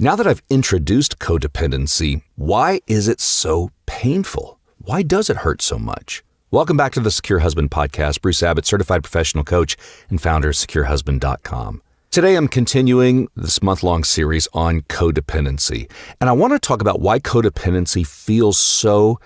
Now that I've introduced codependency, why is it so painful? Why does it hurt so much? Welcome back to the Secure Husband Podcast. Bruce Abbott, certified professional coach and founder of securehusband.com. Today, I'm continuing this month-long series on codependency, and I want to talk about why codependency feels so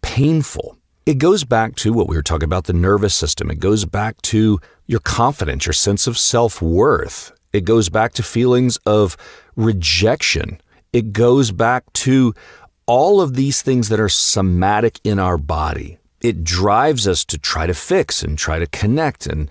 painful. It goes back to what we were talking about, the nervous system. It goes back to your confidence, your sense of self-worth. It goes back to feelings of rejection. It goes back to all of these things that are somatic in our body. It drives us to try to fix and try to connect and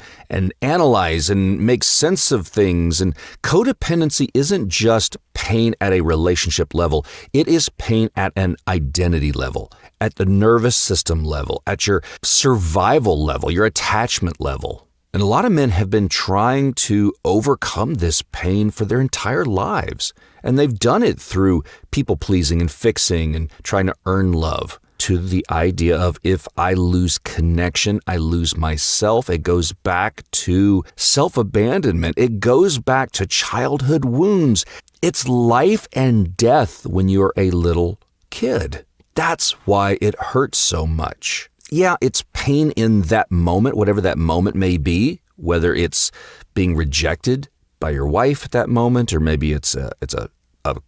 analyze and make sense of things. And codependency isn't just pain at a relationship level. It is pain at an identity level, at the nervous system level, at your survival level, your attachment level. And a lot of men have been trying to overcome this pain for their entire lives. And they've done it through people pleasing and fixing and trying to earn love, to the idea of if I lose connection, I lose myself. It goes back to self-abandonment. It goes back to childhood wounds. It's life and death when you're a little kid. That's why it hurts so much. Yeah, it's pain in that moment, whatever that moment may be, whether it's being rejected by your wife at that moment, or maybe it's a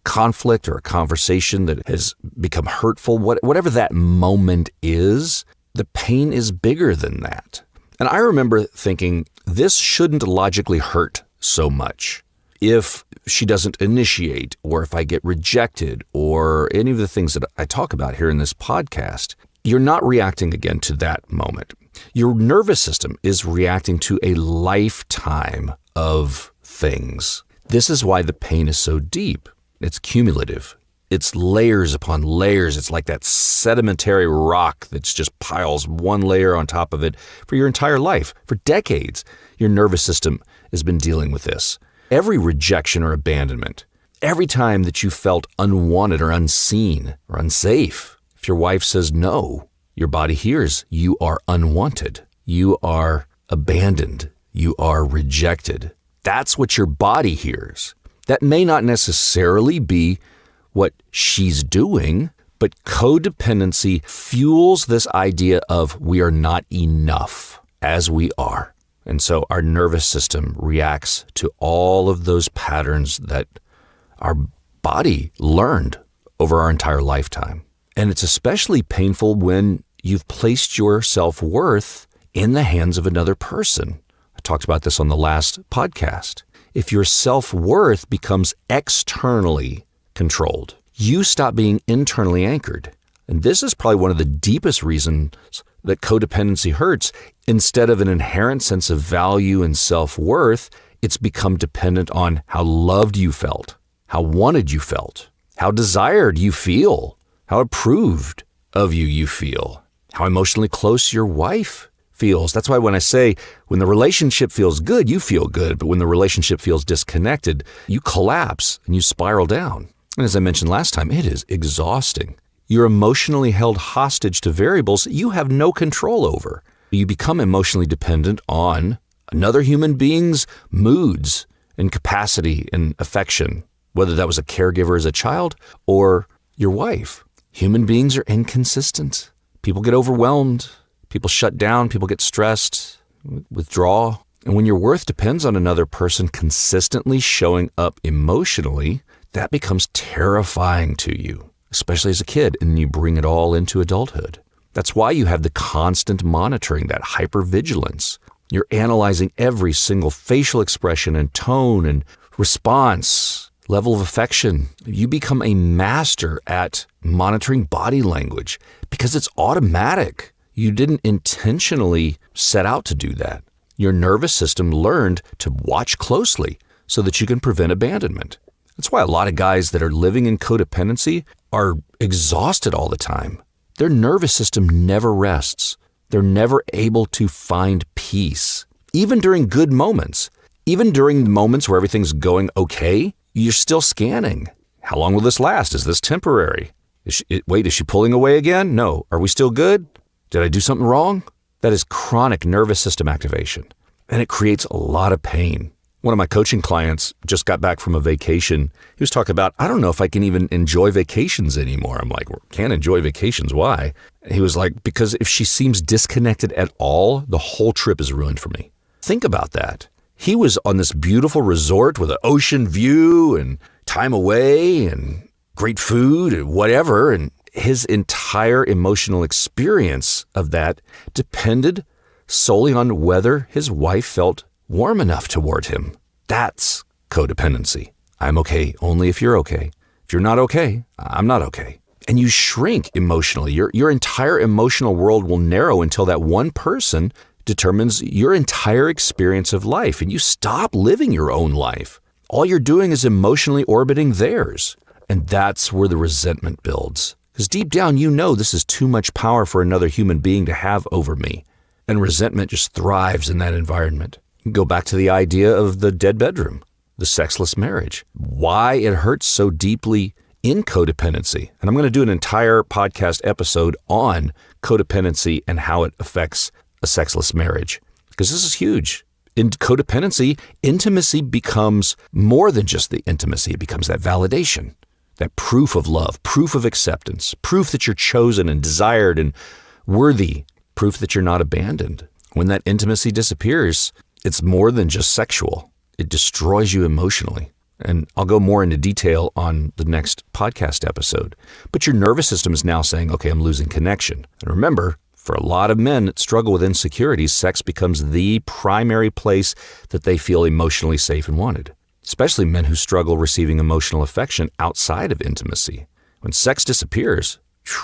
conflict or a conversation that has become hurtful. Whatever that moment is, the pain is bigger than that. And I remember thinking, this shouldn't logically hurt so much. If she doesn't initiate, or if I get rejected, or any of the things that I talk about here in this podcast, you're not reacting again to that moment. Your nervous system is reacting to a lifetime of things. This is why the pain is so deep. It's cumulative. It's layers upon layers. It's like that sedimentary rock that's just piles one layer on top of it for your entire life. For decades, your nervous system has been dealing with this. Every rejection or abandonment, every time that you felt unwanted or unseen or unsafe, if your wife says no, your body hears you are unwanted, you are abandoned, you are rejected. That's what your body hears. That may not necessarily be what she's doing, but codependency fuels this idea of we are not enough as we are. And so our nervous system reacts to all of those patterns that our body learned over our entire lifetime. And it's especially painful when you've placed your self-worth in the hands of another person. I talked about this on the last podcast. If your self-worth becomes externally controlled, you stop being internally anchored. And this is probably one of the deepest reasons that codependency hurts. Instead of an inherent sense of value and self-worth, it's become dependent on how loved you felt, how wanted you felt, how desired you feel, how approved of you feel, how emotionally close your wife feels. That's why when I say when the relationship feels good, you feel good, but when the relationship feels disconnected, you collapse and you spiral down. And as I mentioned last time, it is exhausting. You're emotionally held hostage to variables you have no control over. You become emotionally dependent on another human being's moods and capacity and affection, whether that was a caregiver as a child or your wife. Human beings are inconsistent. People get overwhelmed. People shut down. People get stressed, withdraw. And when your worth depends on another person consistently showing up emotionally, that becomes terrifying to you, especially as a kid, and you bring it all into adulthood. That's why you have the constant monitoring, that hypervigilance. You're analyzing every single facial expression and tone and response, level of affection. You become a master at monitoring body language because it's automatic. You didn't intentionally set out to do that. Your nervous system learned to watch closely so that you can prevent abandonment. That's why a lot of guys that are living in codependency are exhausted all the time. Their nervous system never rests. They're never able to find peace. Even during good moments, even during moments where everything's going okay, you're still scanning. How long will this last? Is this temporary? Is she pulling away again? No. Are we still good? Did I do something wrong? That is chronic nervous system activation, and it creates a lot of pain. One of my coaching clients just got back from a vacation. He was talking about, I don't know if I can even enjoy vacations anymore. I'm like, well, can't enjoy vacations. Why? He was like, because if she seems disconnected at all, the whole trip is ruined for me. Think about that. He was on this beautiful resort with an ocean view and time away and great food and whatever. And his entire emotional experience of that depended solely on whether his wife felt warm enough toward him. That's codependency. I'm okay only if you're okay. If you're not okay, I'm not okay. And you shrink emotionally. Your entire emotional world will narrow until that one person determines your entire experience of life, and you stop living your own life. All you're doing is emotionally orbiting theirs. And that's where the resentment builds. Because deep down, you know this is too much power for another human being to have over me. And resentment just thrives in that environment. Go back to the idea of the dead bedroom, the sexless marriage. Why it hurts so deeply in codependency. And I'm going to do an entire podcast episode on codependency and how it affects a sexless marriage, because this is huge. In codependency, intimacy becomes more than just the intimacy. It becomes that validation, that proof of love, proof of acceptance, proof that you're chosen and desired and worthy, proof that you're not abandoned. When that intimacy disappears, it's more than just sexual. It destroys you emotionally. And I'll go more into detail on the next podcast episode. But your nervous system is now saying, okay, I'm losing connection. And remember, for a lot of men that struggle with insecurities, sex becomes the primary place that they feel emotionally safe and wanted, especially men who struggle receiving emotional affection outside of intimacy. When sex disappears,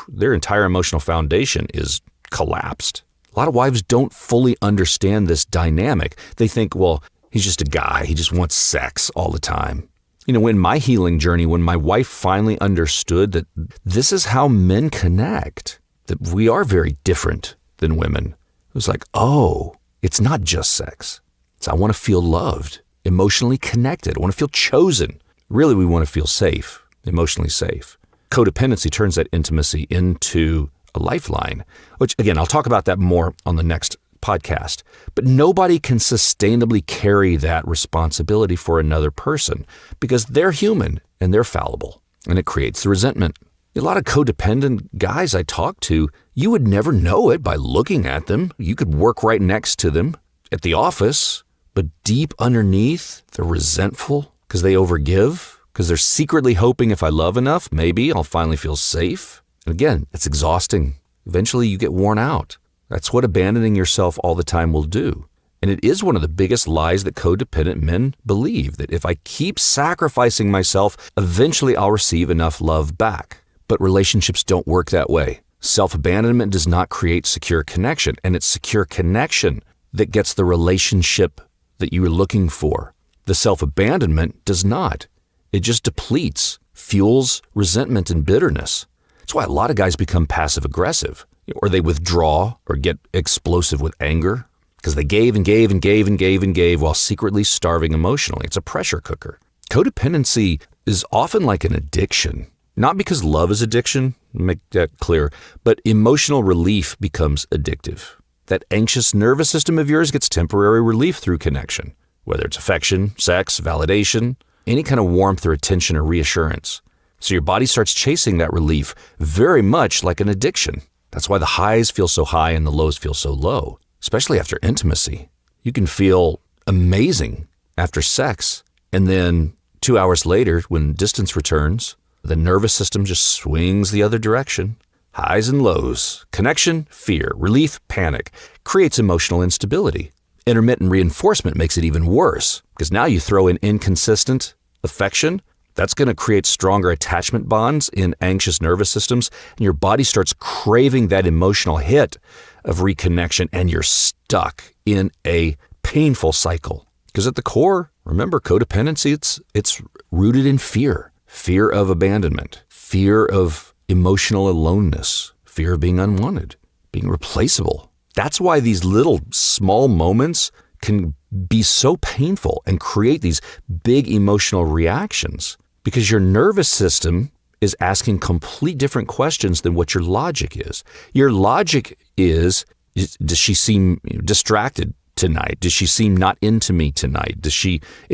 their entire emotional foundation is collapsed. A lot of wives don't fully understand this dynamic. They think, well, he's just a guy. He just wants sex all the time. You know, in my healing journey, when my wife finally understood that this is how men connect, that we are very different than women, it was like, oh, it's not just sex. It's I want to feel loved, emotionally connected. I want to feel chosen. Really, we want to feel safe, emotionally safe. Codependency turns that intimacy into a lifeline, which again, I'll talk about that more on the next podcast. But nobody can sustainably carry that responsibility for another person because they're human and they're fallible, and it creates the resentment. A lot of codependent guys I talk to, you would never know it by looking at them. You could work right next to them at the office, but deep underneath, they're resentful because they overgive, because they're secretly hoping if I love enough, maybe I'll finally feel safe. And again, it's exhausting. Eventually you get worn out. That's what abandoning yourself all the time will do. And it is one of the biggest lies that codependent men believe, that if I keep sacrificing myself, eventually I'll receive enough love back. But relationships don't work that way. Self-abandonment does not create secure connection, and it's secure connection that gets the relationship that you were looking for. The self-abandonment does not. It just depletes, fuels resentment and bitterness. That's why a lot of guys become passive-aggressive, or they withdraw or get explosive with anger, because they gave and gave and gave and gave and gave while secretly starving emotionally. It's a pressure cooker. Codependency is often like an addiction. Not because love is addiction, make that clear, but emotional relief becomes addictive. That anxious nervous system of yours gets temporary relief through connection, whether it's affection, sex, validation, any kind of warmth or attention or reassurance. So your body starts chasing that relief very much like an addiction. That's why the highs feel so high and the lows feel so low, especially after intimacy. You can feel amazing after sex, and then 2 hours later, when distance returns, the nervous system just swings the other direction. Highs and lows, connection, fear, relief, panic, creates emotional instability. Intermittent reinforcement makes it even worse, because now you throw in inconsistent affection. That's going to create stronger attachment bonds in anxious nervous systems, and your body starts craving that emotional hit of reconnection, and you're stuck in a painful cycle. Because at the core, remember, codependency, it's rooted in fear. Fear of abandonment, fear of emotional aloneness, fear of being unwanted, being replaceable. That's why these little small moments can be so painful and create these big emotional reactions, because your nervous system is asking complete different questions than what your logic is. Your logic is, does she seem distracted? tonight? Does she seem not into me tonight? Is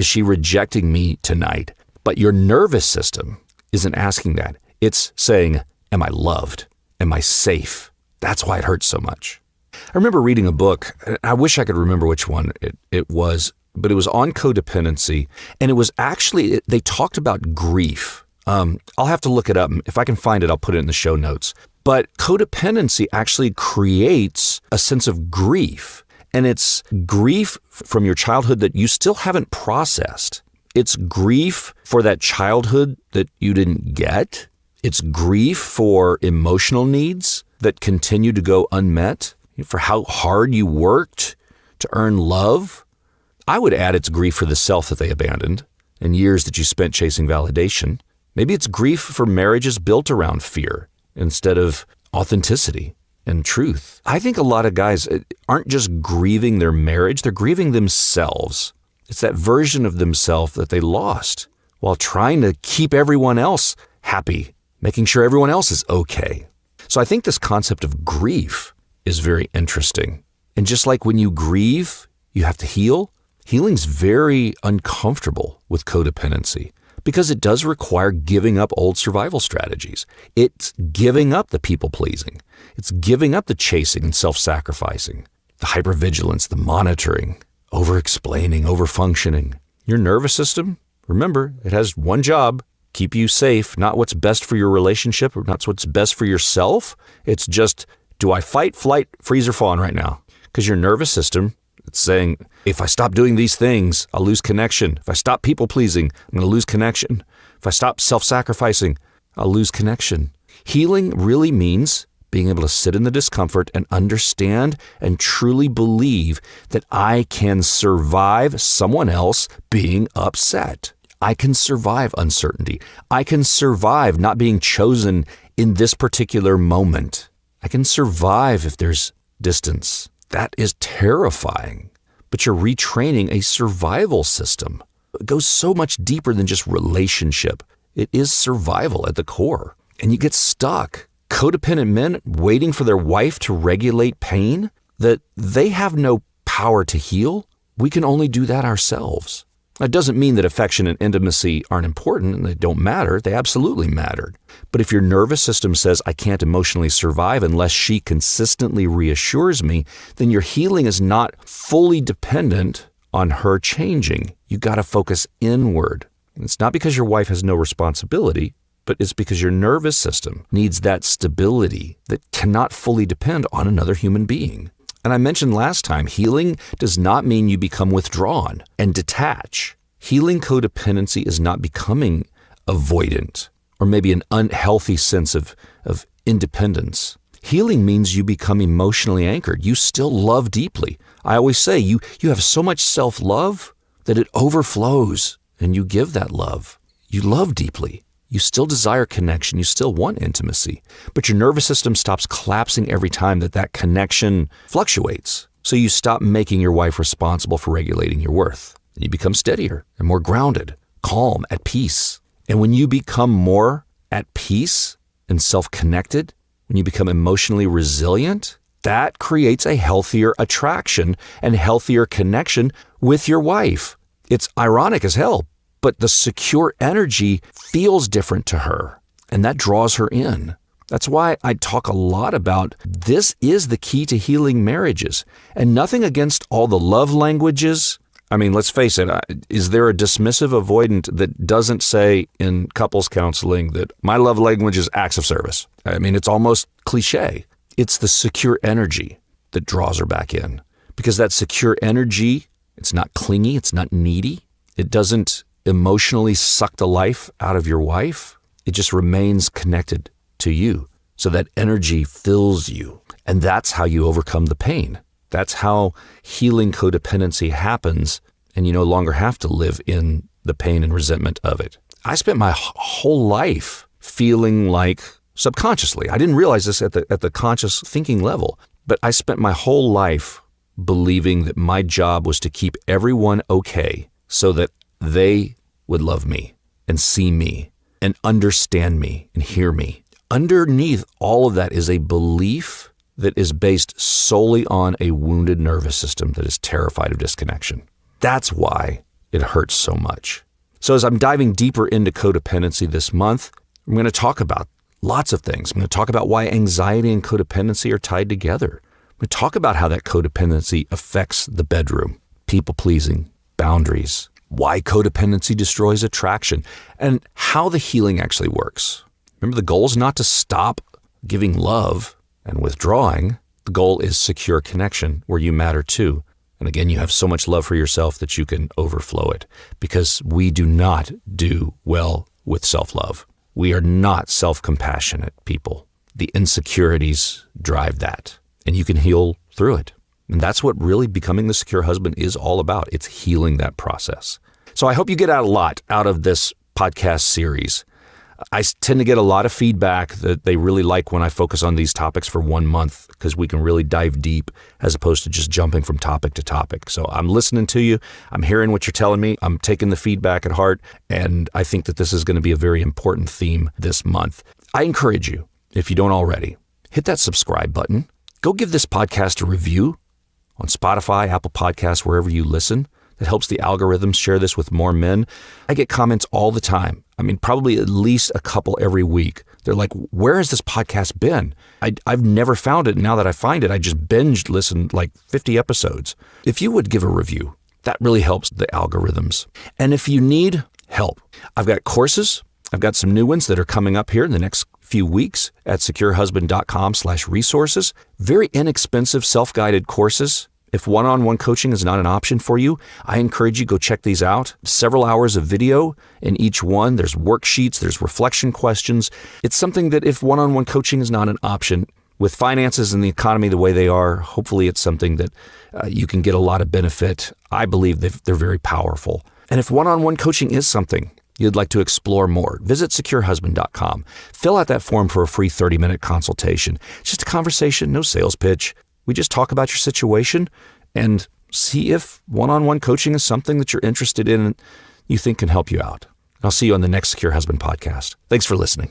she rejecting me tonight? But your nervous system isn't asking that. It's saying, am I loved? Am I safe? That's why it hurts so much. I remember reading a book, I wish I could remember which one it was, but it was on codependency, and it was actually, they talked about grief. I'll have to look it up. If I can find it, I'll put it in the show notes. But codependency actually creates a sense of grief, and it's grief from your childhood that you still haven't processed. It's grief for that childhood that you didn't get. It's grief for emotional needs that continue to go unmet, for how hard you worked to earn love. I would add it's grief for the self that they abandoned and years that you spent chasing validation. Maybe it's grief for marriages built around fear instead of authenticity and truth. I think a lot of guys aren't just grieving their marriage, they're grieving themselves. It's that version of themselves that they lost while trying to keep everyone else happy, making sure everyone else is okay. So I think this concept of grief is very interesting. And just like when you grieve, you have to heal. Healing's very uncomfortable with codependency because it does require giving up old survival strategies. It's giving up the people-pleasing. It's giving up the chasing and self-sacrificing, the hypervigilance, the monitoring, over-explaining, over-functioning. Your nervous system, remember, it has one job: keep you safe, not what's best for your relationship or not what's best for yourself. It's just, do I fight, flight, freeze, or fawn right now? Because your nervous system, it's saying, if I stop doing these things, I'll lose connection. If I stop people-pleasing, I'm going to lose connection. If I stop self-sacrificing, I'll lose connection. Healing really means being able to sit in the discomfort and understand and truly believe that I can survive someone else being upset. I can survive uncertainty. I can survive not being chosen in this particular moment. I can survive if there's distance. That is terrifying, but you're retraining a survival system. It goes so much deeper than just relationship. It is survival at the core, and you get stuck. Codependent men waiting for their wife to regulate pain that they have no power to heal. We can only do that ourselves. That doesn't mean that affection and intimacy aren't important and they don't matter. They absolutely matter. But if your nervous system says, I can't emotionally survive unless she consistently reassures me, then your healing is not fully dependent on her changing. You got to focus inward. It's not because your wife has no responsibility, but it's because your nervous system needs that stability that cannot fully depend on another human being. And I mentioned last time, healing does not mean you become withdrawn and detach. Healing codependency is not becoming avoidant or maybe an unhealthy sense of independence. Healing means you become emotionally anchored. You still love deeply. I always say you have so much self-love that it overflows and you give that love. You love deeply. You still desire connection. You still want intimacy, but your nervous system stops collapsing every time that connection fluctuates. So you stop making your wife responsible for regulating your worth. You become steadier and more grounded, calm, at peace. And when you become more at peace and self-connected, when you become emotionally resilient, that creates a healthier attraction and healthier connection with your wife. It's ironic as hell, but the secure energy feels different to her, and that draws her in. That's why I talk a lot about this is the key to healing marriages, and nothing against all the love languages. I mean, let's face it, is there a dismissive avoidant that doesn't say in couples counseling that my love language is acts of service? I mean, it's almost cliche. It's the secure energy that draws her back in, because that secure energy, it's not clingy, it's not needy, it doesn't emotionally suck the life out of your wife. It just remains connected to you. So that energy fills you. And that's how you overcome the pain. That's how healing codependency happens, and you no longer have to live in the pain and resentment of it. I spent my whole life feeling like, subconsciously, I didn't realize this at the conscious thinking level, but I spent my whole life believing that my job was to keep everyone okay so that they would love me and see me and understand me and hear me. Underneath all of that is a belief that is based solely on a wounded nervous system that is terrified of disconnection. That's why it hurts so much. So as I'm diving deeper into codependency this month, I'm going to talk about lots of things. I'm going to talk about why anxiety and codependency are tied together. I'm going to talk about how that codependency affects the bedroom, people-pleasing, boundaries, why codependency destroys attraction, and how the healing actually works. Remember, the goal is not to stop giving love and withdrawing. The goal is secure connection where you matter too. And again, you have so much love for yourself that you can overflow it, because we do not do well with self-love. We are not self-compassionate people. The insecurities drive that, and you can heal through it. And that's what really becoming the secure husband is all about. It's healing that process. So I hope you get a lot out of this podcast series. I tend to get a lot of feedback that they really like when I focus on these topics for 1 month, because we can really dive deep as opposed to just jumping from topic to topic. So I'm listening to you. I'm hearing what you're telling me. I'm taking the feedback at heart. And I think that this is going to be a very important theme this month. I encourage you, if you don't already, hit that subscribe button. Go give this podcast a review on Spotify, Apple Podcasts, wherever you listen. That helps the algorithms share this with more men. I get comments all the time. I mean, probably at least a couple every week. They're like, where has this podcast been? I've never found it. And now that I find it, I just binge listened like 50 episodes. If you would give a review, that really helps the algorithms. And if you need help, I've got courses. I've got some new ones that are coming up here in the next few weeks at securehusband.com/resources. Very inexpensive self-guided courses. If one-on-one coaching is not an option for you, I encourage you to go check these out. Several hours of video in each one. There's worksheets, there's reflection questions. It's something that if one-on-one coaching is not an option, with finances and the economy the way they are, hopefully it's something that you can get a lot of benefit. I believe they're very powerful. And if one-on-one coaching is something you'd like to explore more, visit securehusband.com. Fill out that form for a free 30-minute consultation. It's just a conversation, no sales pitch. We just talk about your situation and see if one-on-one coaching is something that you're interested in and you think can help you out. I'll see you on the next Secure Husband podcast. Thanks for listening.